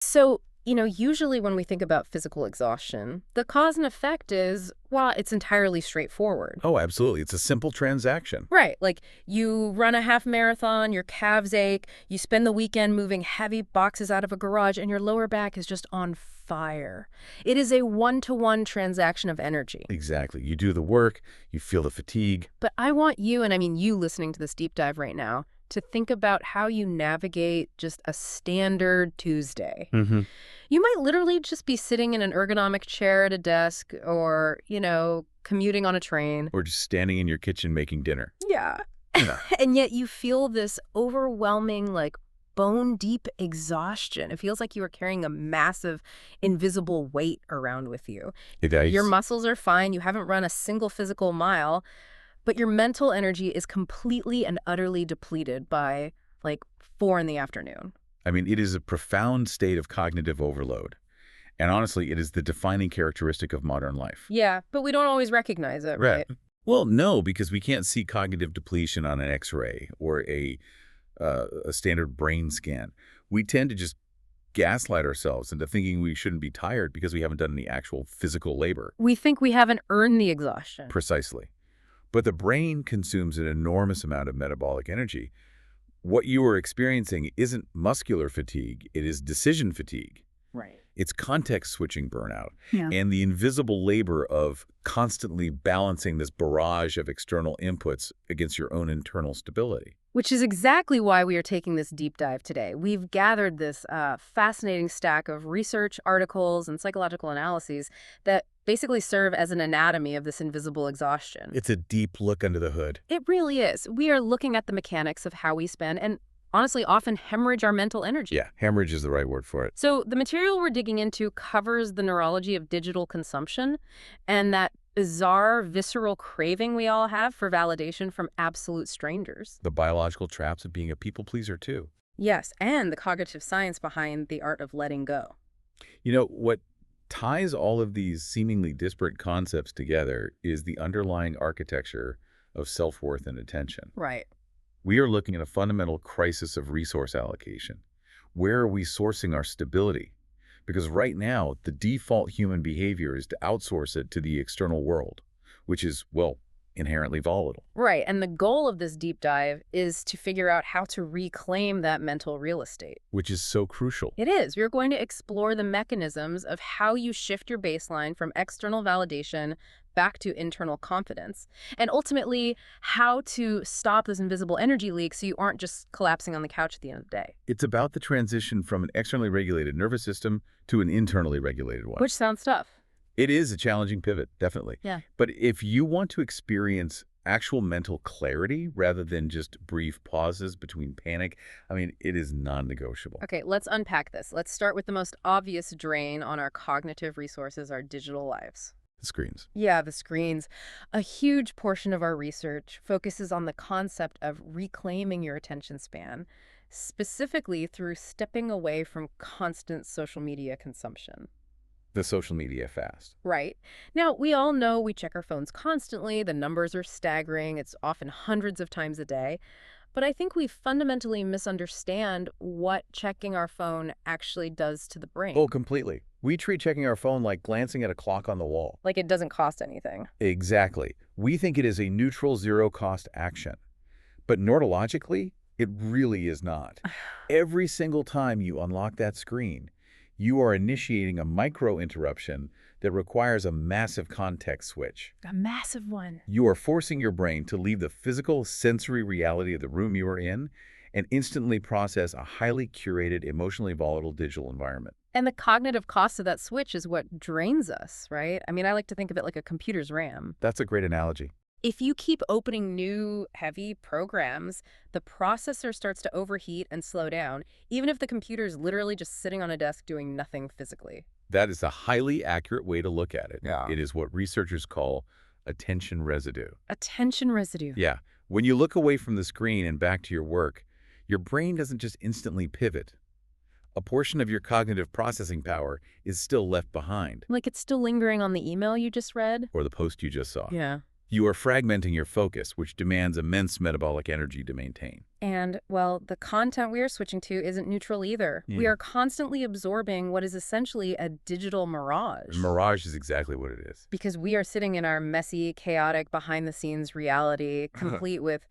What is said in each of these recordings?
So, usually when we think about physical exhaustion, the cause and effect is, well, it's entirely straightforward. Oh, absolutely. It's a simple transaction. Right. Like you run a half marathon, your calves ache, you spend the weekend moving heavy boxes out of a garage, and your lower back is just on fire. It is a one-to-one transaction of energy. Exactly. You do the work, you feel the fatigue. But I want you, and I mean you listening to this deep dive right now, to think about how you navigate just a standard Tuesday. Hmm. You might literally just be sitting in an ergonomic chair at a desk or, commuting on a train. Or just standing in your kitchen making dinner. Yeah. Yeah. And yet you feel this overwhelming, like, bone-deep exhaustion. It feels like you are carrying a massive, invisible weight around with you. It Your is. muscles are fine. You haven't run a single physical mile, but your mental energy is completely and utterly depleted by, like, 4 in the afternoon. I mean, it is a profound state of cognitive overload. And honestly, it is the defining characteristic of modern life. Yeah, but we don't always recognize it, right? Well, no, because we can't see cognitive depletion on an X-ray or a standard brain scan. We tend to just gaslight ourselves into thinking we shouldn't be tired because we haven't done any actual physical labor. We think we haven't earned the exhaustion. Precisely. But the brain consumes an enormous amount of metabolic energy. What you are experiencing isn't muscular fatigue, it is decision fatigue. Right. It's context-switching burnout Yeah. and the invisible labor of constantly balancing this barrage of external inputs against your own internal stability. Which is exactly why we are taking this deep dive today. We've gathered this fascinating stack of research, articles, and psychological analyses that basically serve as an anatomy of this invisible exhaustion. It's a deep look under the hood. It really is. We are looking at the mechanics of how we spend and honestly often hemorrhage our mental energy. Yeah, hemorrhage is the right word for it. So the material we're digging into covers the neurology of digital consumption and that bizarre, visceral craving we all have for validation from absolute strangers. The biological traps of being a people pleaser, too. Yes, and the cognitive science behind the art of letting go. You know, what ties all of these seemingly disparate concepts together is the underlying architecture of self-worth and attention. Right. We are looking at a fundamental crisis of resource allocation. Where are we sourcing our stability? Because right now, the default human behavior is to outsource it to the external world, which is, well, inherently volatile. Right, and the goal of this deep dive is to figure out how to reclaim that mental real estate. Which is so crucial. It is. We're going to explore the mechanisms of how you shift your baseline from external validation back to internal confidence, and ultimately how to stop this invisible energy leak so you aren't just collapsing on the couch at the end of the day. It's about the transition from an externally regulated nervous system to an internally regulated one. Which sounds tough. It is a challenging pivot, definitely. Yeah. But if you want to experience actual mental clarity rather than just brief pauses between panic, I mean, it is non-negotiable. Okay, let's unpack this. Let's start with the most obvious drain on our cognitive resources, our digital lives. The screens. Yeah, the screens. A huge portion of our research focuses on the concept of reclaiming your attention span, specifically through stepping away from constant social media consumption. The social media fast. Right. Now, we all know we check our phones constantly. The numbers are staggering. It's often hundreds of times a day. But I think we fundamentally misunderstand what checking our phone actually does to the brain. Oh, completely. We treat checking our phone like glancing at a clock on the wall. Like it doesn't cost anything. Exactly. We think it is a neutral, zero-cost action. But neurologically, it really is not. Every single time you unlock that screen, you are initiating a micro-interruption that requires a massive context switch. A massive one. You are forcing your brain to leave the physical, sensory reality of the room you are in and instantly process a highly curated, emotionally volatile digital environment. And the cognitive cost of that switch is what drains us, right? I mean, I like to think of it like a computer's RAM. That's a great analogy. If you keep opening new, heavy programs, the processor starts to overheat and slow down, even if the computer is literally just sitting on a desk doing nothing physically. That is a highly accurate way to look at it. Yeah. It is what researchers call attention residue. Attention residue. Yeah. When you look away from the screen and back to your work, your brain doesn't just instantly pivot. A portion of your cognitive processing power is still left behind. Like it's still lingering on the email you just read? Or the post you just saw. Yeah. You are fragmenting your focus, which demands immense metabolic energy to maintain. And, well, the content we are switching to isn't neutral either. We Yeah. are constantly absorbing what is essentially a digital mirage. Mirage is exactly what it is. Because we are sitting in our messy, chaotic, behind-the-scenes reality, complete with,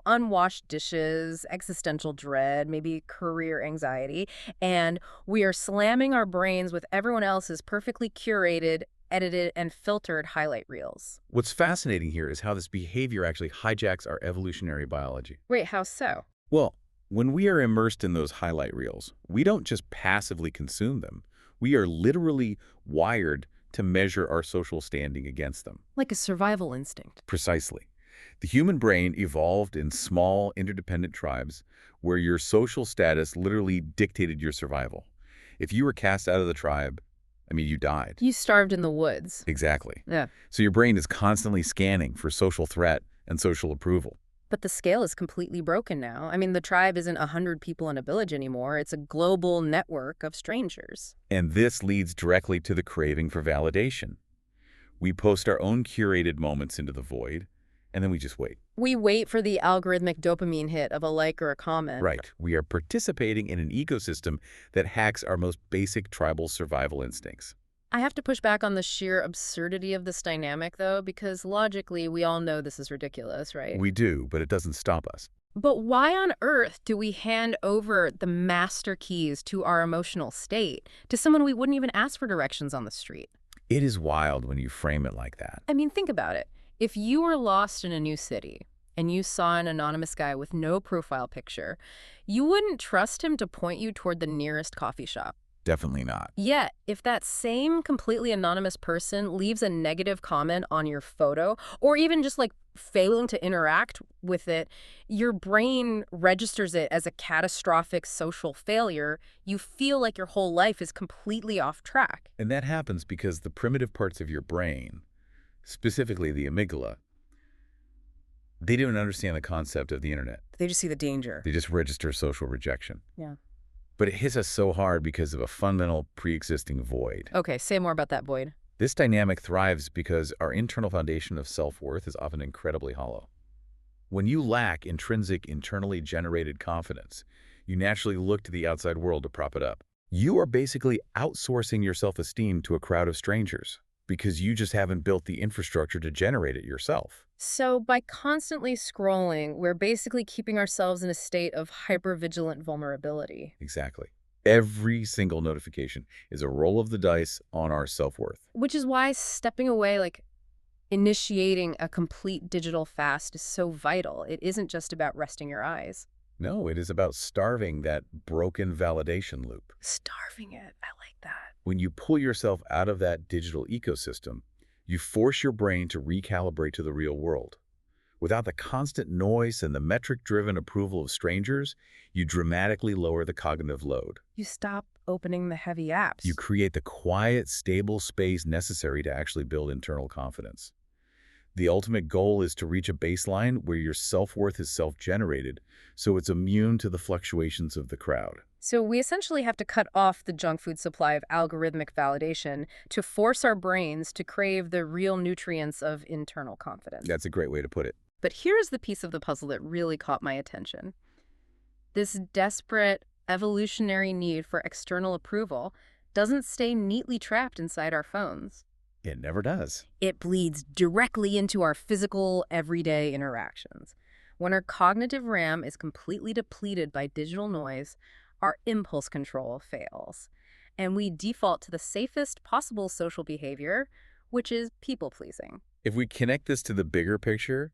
unwashed dishes, existential dread, maybe career anxiety, and we are slamming our brains with everyone else's perfectly curated, edited, and filtered highlight reels. What's fascinating here is how this behavior actually hijacks our evolutionary biology. Wait, how so? Well, when we are immersed in those highlight reels, we don't just passively consume them. We are literally wired to measure our social standing against them. Like a survival instinct. Precisely. The human brain evolved in small, interdependent tribes where your social status literally dictated your survival. If you were cast out of the tribe, you died. You starved in the woods. Exactly. Yeah. So your brain is constantly scanning for social threat and social approval. But the scale is completely broken now. The tribe isn't 100 people in a village anymore. It's a global network of strangers. And this leads directly to the craving for validation. We post our own curated moments into the void, and then we just wait. We wait for the algorithmic dopamine hit of a like or a comment. Right. We are participating in an ecosystem that hacks our most basic tribal survival instincts. I have to push back on the sheer absurdity of this dynamic, though, because logically we all know this is ridiculous, right? We do, but it doesn't stop us. But why on earth do we hand over the master keys to our emotional state to someone we wouldn't even ask for directions on the street? It is wild when you frame it like that. Think about it. If you were lost in a new city and you saw an anonymous guy with no profile picture, you wouldn't trust him to point you toward the nearest coffee shop. Definitely not. Yet, if that same completely anonymous person leaves a negative comment on your photo, or even just failing to interact with it, your brain registers it as a catastrophic social failure. You feel like your whole life is completely off track. And that happens because the primitive parts of your brain, specifically the amygdala, they don't understand the concept of the internet. They just see the danger. They just register social rejection. Yeah. But it hits us so hard because of a fundamental pre-existing void. Okay, say more about that void. This dynamic thrives because our internal foundation of self-worth is often incredibly hollow. When you lack intrinsic, internally generated confidence, you naturally look to the outside world to prop it up. You are basically outsourcing your self-esteem to a crowd of strangers because you just haven't built the infrastructure to generate it yourself. So by constantly scrolling, we're basically keeping ourselves in a state of hypervigilant vulnerability. Exactly. Every single notification is a roll of the dice on our self-worth. Which is why stepping away, initiating a complete digital fast is so vital. It isn't just about resting your eyes. No, it is about starving that broken validation loop. Starving it. I like that. When you pull yourself out of that digital ecosystem, you force your brain to recalibrate to the real world. Without the constant noise and the metric-driven approval of strangers, you dramatically lower the cognitive load. You stop opening the heavy apps. You create the quiet, stable space necessary to actually build internal confidence. The ultimate goal is to reach a baseline where your self-worth is self-generated, so it's immune to the fluctuations of the crowd. So we essentially have to cut off the junk food supply of algorithmic validation to force our brains to crave the real nutrients of internal confidence. That's a great way to put it. But here's the piece of the puzzle that really caught my attention. This desperate evolutionary need for external approval doesn't stay neatly trapped inside our phones. It never does. It bleeds directly into our physical, everyday interactions. When our cognitive RAM is completely depleted by digital noise, our impulse control fails, and we default to the safest possible social behavior, which is people-pleasing. If we connect this to the bigger picture,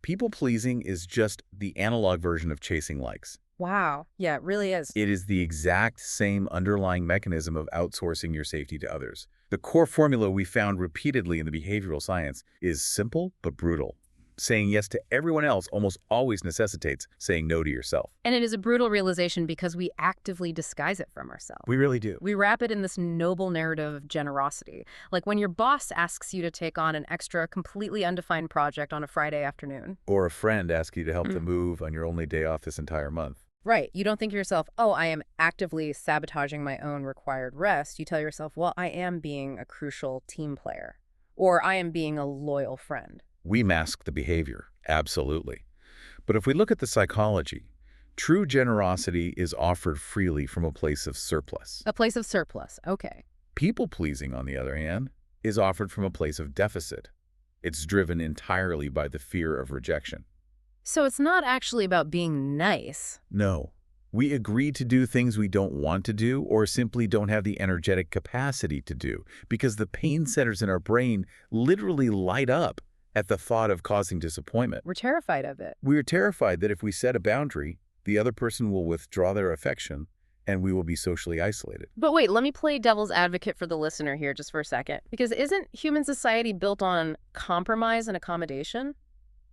people-pleasing is just the analog version of chasing likes. Wow. Yeah, it really is. It is the exact same underlying mechanism of outsourcing your safety to others. The core formula we found repeatedly in the behavioral science is simple but brutal. Saying yes to everyone else almost always necessitates saying no to yourself. And it is a brutal realization because we actively disguise it from ourselves. We really do. We wrap it in this noble narrative of generosity. Like when your boss asks you to take on an extra, completely undefined project on a Friday afternoon. Or a friend asks you to help them move on your only day off this entire month. Right. You don't think to yourself, oh, I am actively sabotaging my own required rest. You tell yourself, well, I am being a crucial team player. Or I am being a loyal friend. We mask the behavior, absolutely. But if we look at the psychology, true generosity is offered freely from a place of surplus. A place of surplus. Okay. People-pleasing, on the other hand, is offered from a place of deficit. It's driven entirely by the fear of rejection. So it's not actually about being nice. No. We agree to do things we don't want to do or simply don't have the energetic capacity to do because the pain centers in our brain literally light up at the thought of causing disappointment. We're terrified of it. We're terrified that if we set a boundary, the other person will withdraw their affection and we will be socially isolated. But wait, let me play devil's advocate for the listener here just for a second. Because isn't human society built on compromise and accommodation?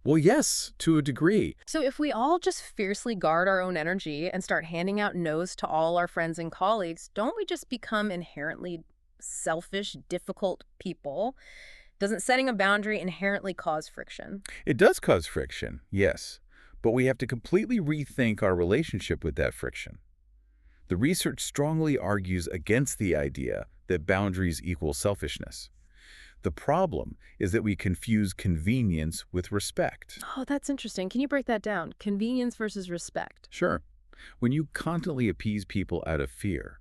Well, yes, to a degree. So if we all just fiercely guard our own energy and start handing out no's to all our friends and colleagues, don't we just become inherently selfish, difficult people? Doesn't setting a boundary inherently cause friction? It does cause friction, yes, but we have to completely rethink our relationship with that friction. The research strongly argues against the idea that boundaries equal selfishness. The problem is that we confuse convenience with respect. Oh, that's interesting. Can you break that down? Convenience versus respect. Sure. When you constantly appease people out of fear,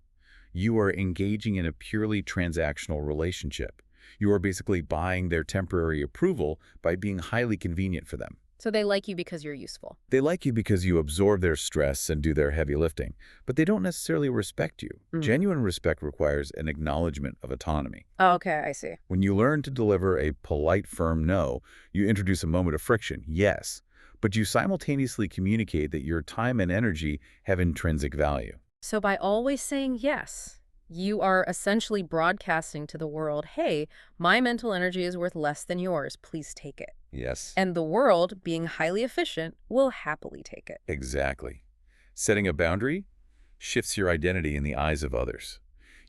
you are engaging in a purely transactional relationship. You are basically buying their temporary approval by being highly convenient for them. So they like you because you're useful. They like you because you absorb their stress and do their heavy lifting, but they don't necessarily respect you. Genuine respect requires an acknowledgement of autonomy. Oh, okay, I see. When you learn to deliver a polite, firm no, you introduce a moment of friction, yes, but you simultaneously communicate that your time and energy have intrinsic value. So by always saying yes, you are essentially broadcasting to the world, hey, my mental energy is worth less than yours. Please take it. Yes. And the world, being highly efficient, will happily take it. Exactly. Setting a boundary shifts your identity in the eyes of others.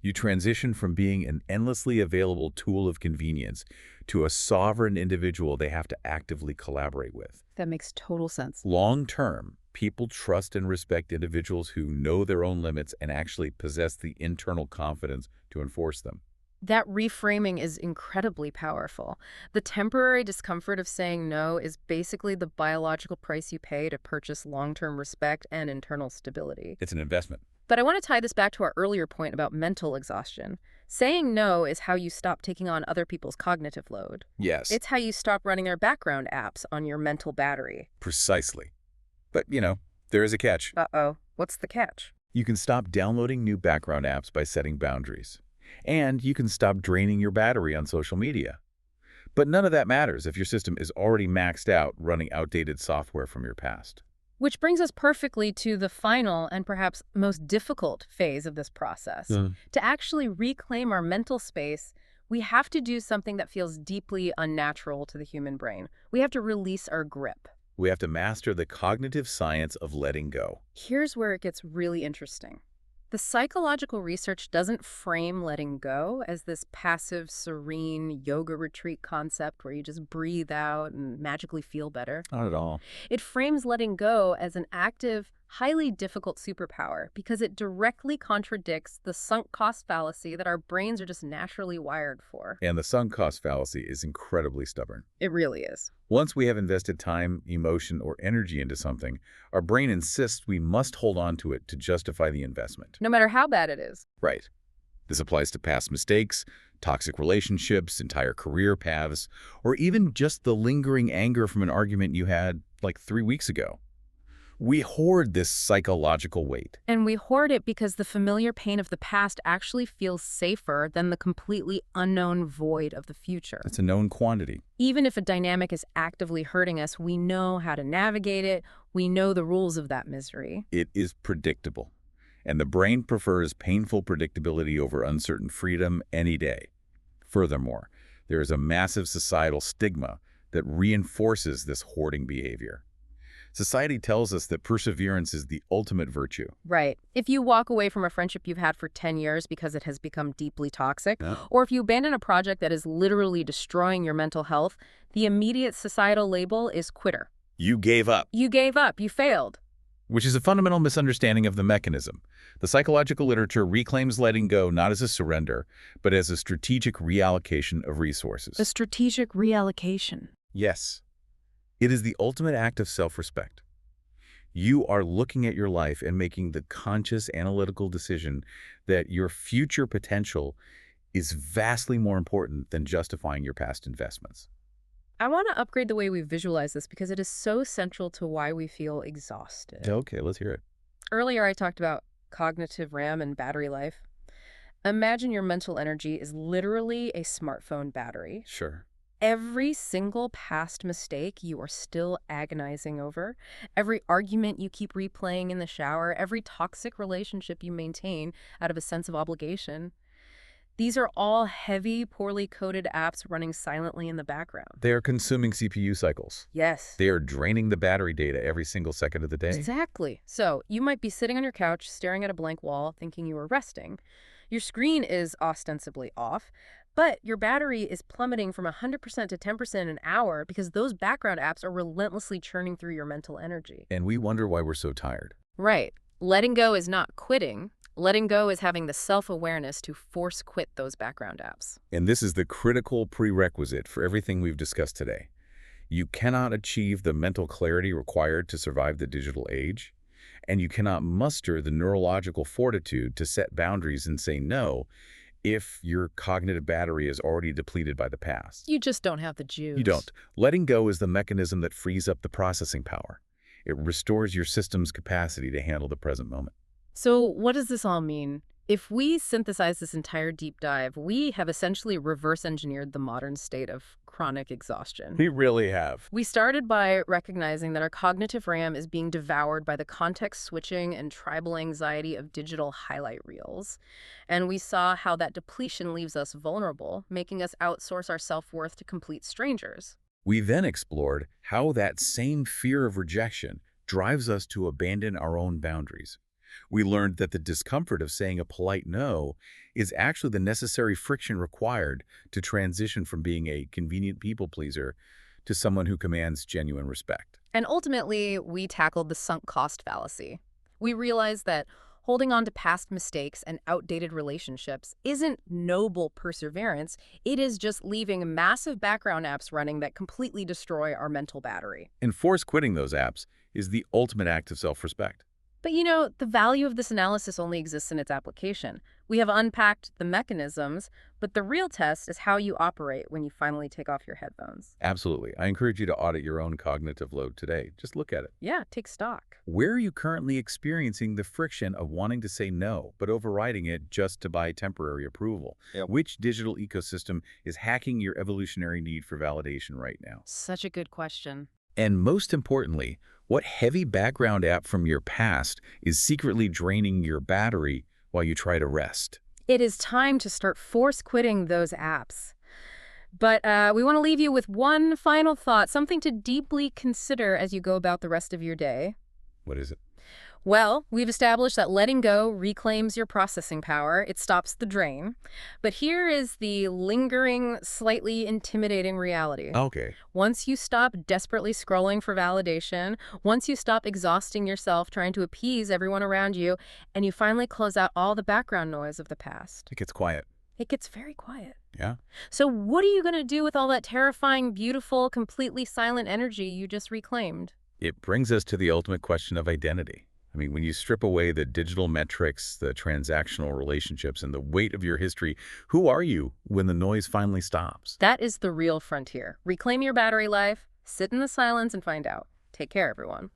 You transition from being an endlessly available tool of convenience to a sovereign individual they have to actively collaborate with. That makes total sense. Long-term, people trust and respect individuals who know their own limits and actually possess the internal confidence to enforce them. That reframing is incredibly powerful. The temporary discomfort of saying no is basically the biological price you pay to purchase long-term respect and internal stability. It's an investment. But I want to tie this back to our earlier point about mental exhaustion. Saying no is how you stop taking on other people's cognitive load. Yes. It's how you stop running their background apps on your mental battery. Precisely. But, there is a catch. Uh-oh. What's the catch? You can stop downloading new background apps by setting boundaries. And you can stop draining your battery on social media. But none of that matters if your system is already maxed out running outdated software from your past. Which brings us perfectly to the final and perhaps most difficult phase of this process. To actually reclaim our mental space, we have to do something that feels deeply unnatural to the human brain. We have to release our grip. We have to master the cognitive science of letting go. Here's where it gets really interesting. The psychological research doesn't frame letting go as this passive, serene yoga retreat concept where you just breathe out and magically feel better. Not at all. It frames letting go as an active, highly difficult superpower because it directly contradicts the sunk cost fallacy that our brains are just naturally wired for. And the sunk cost fallacy is incredibly stubborn. It really is. Once we have invested time, emotion, or energy into something, our brain insists we must hold on to it to justify the investment. No matter how bad it is. Right. This applies to past mistakes, toxic relationships, entire career paths, or even just the lingering anger from an argument you had like 3 weeks ago. We hoard this psychological weight. And we hoard it because the familiar pain of the past actually feels safer than the completely unknown void of the future. It's a known quantity. Even if a dynamic is actively hurting us, we know how to navigate it. We know the rules of that misery. It is predictable. And the brain prefers painful predictability over uncertain freedom any day. Furthermore, there is a massive societal stigma that reinforces this hoarding behavior. Society tells us that perseverance is the ultimate virtue. Right. If you walk away from a friendship you've had for 10 years because it has become deeply toxic, or if you abandon a project that is literally destroying your mental health, the immediate societal label is quitter. You gave up. You gave up. You failed. Which is a fundamental misunderstanding of the mechanism. The psychological literature reclaims letting go not as a surrender, but as a strategic reallocation of resources. A strategic reallocation. Yes, it is the ultimate act of self-respect. You are looking at your life and making the conscious analytical decision that your future potential is vastly more important than justifying your past investments. I want to upgrade the way we visualize this because it is so central to why we feel exhausted. Okay, let's hear it. Earlier, I talked about cognitive RAM and battery life. Imagine your mental energy is literally a smartphone battery. Sure. Every single past mistake you are still agonizing over, every argument you keep replaying in the shower, every toxic relationship you maintain out of a sense of obligation. These are all heavy, poorly coded apps running silently in the background. They are consuming CPU cycles. Yes. They are draining the battery data every single second of the day. Exactly. So you might be sitting on your couch, staring at a blank wall, thinking you were resting. Your screen is ostensibly off, but your battery is plummeting from 100% to 10% an hour because those background apps are relentlessly churning through your mental energy. And we wonder why we're so tired. Right. Letting go is not quitting. Letting go is having the self-awareness to force quit those background apps. And this is the critical prerequisite for everything we've discussed today. You cannot achieve the mental clarity required to survive the digital age, and you cannot muster the neurological fortitude to set boundaries and say no if your cognitive battery is already depleted by the past. You just don't have the juice. You don't. Letting go is the mechanism that frees up the processing power. It restores your system's capacity to handle the present moment. So what does this all mean? If we synthesize this entire deep dive, we have essentially reverse engineered the modern state of chronic exhaustion. We really have. We started by recognizing that our cognitive RAM is being devoured by the context switching and tribal anxiety of digital highlight reels. And we saw how that depletion leaves us vulnerable, making us outsource our self-worth to complete strangers. We then explored how that same fear of rejection drives us to abandon our own boundaries. We learned that the discomfort of saying a polite no is actually the necessary friction required to transition from being a convenient people pleaser to someone who commands genuine respect. And ultimately, we tackled the sunk cost fallacy. We realized that holding on to past mistakes and outdated relationships isn't noble perseverance. It is just leaving massive background apps running that completely destroy our mental battery. And force quitting those apps is the ultimate act of self-respect. But you know, the value of this analysis only exists in its application. We have unpacked the mechanisms, but the real test is how you operate when you finally take off your headphones. Absolutely. I encourage you to audit your own cognitive load today. Just look at it. Yeah, take stock. Where are you currently experiencing the friction of wanting to say no, but overriding it just to buy temporary approval? Yep. Which digital ecosystem is hacking your evolutionary need for validation right now? Such a good question. And most importantly, what heavy background app from your past is secretly draining your battery while you try to rest? It is time to start force quitting those apps. But we want to leave you with one final thought, something to deeply consider as you go about the rest of your day. What is it? Well, we've established that letting go reclaims your processing power. It stops the drain. But here is the lingering, slightly intimidating reality. Okay. Once you stop desperately scrolling for validation, once you stop exhausting yourself trying to appease everyone around you, and you finally close out all the background noise of the past, It gets quiet. it gets very quiet. Yeah? So what are you going to do with all that terrifying, beautiful, completely silent energy you just reclaimed? It brings us to the ultimate question of identity. I mean, when you strip away the digital metrics, the transactional relationships, and the weight of your history, who are you when the noise finally stops? That is the real frontier. Reclaim your battery life, sit in the silence, and find out. Take care, everyone.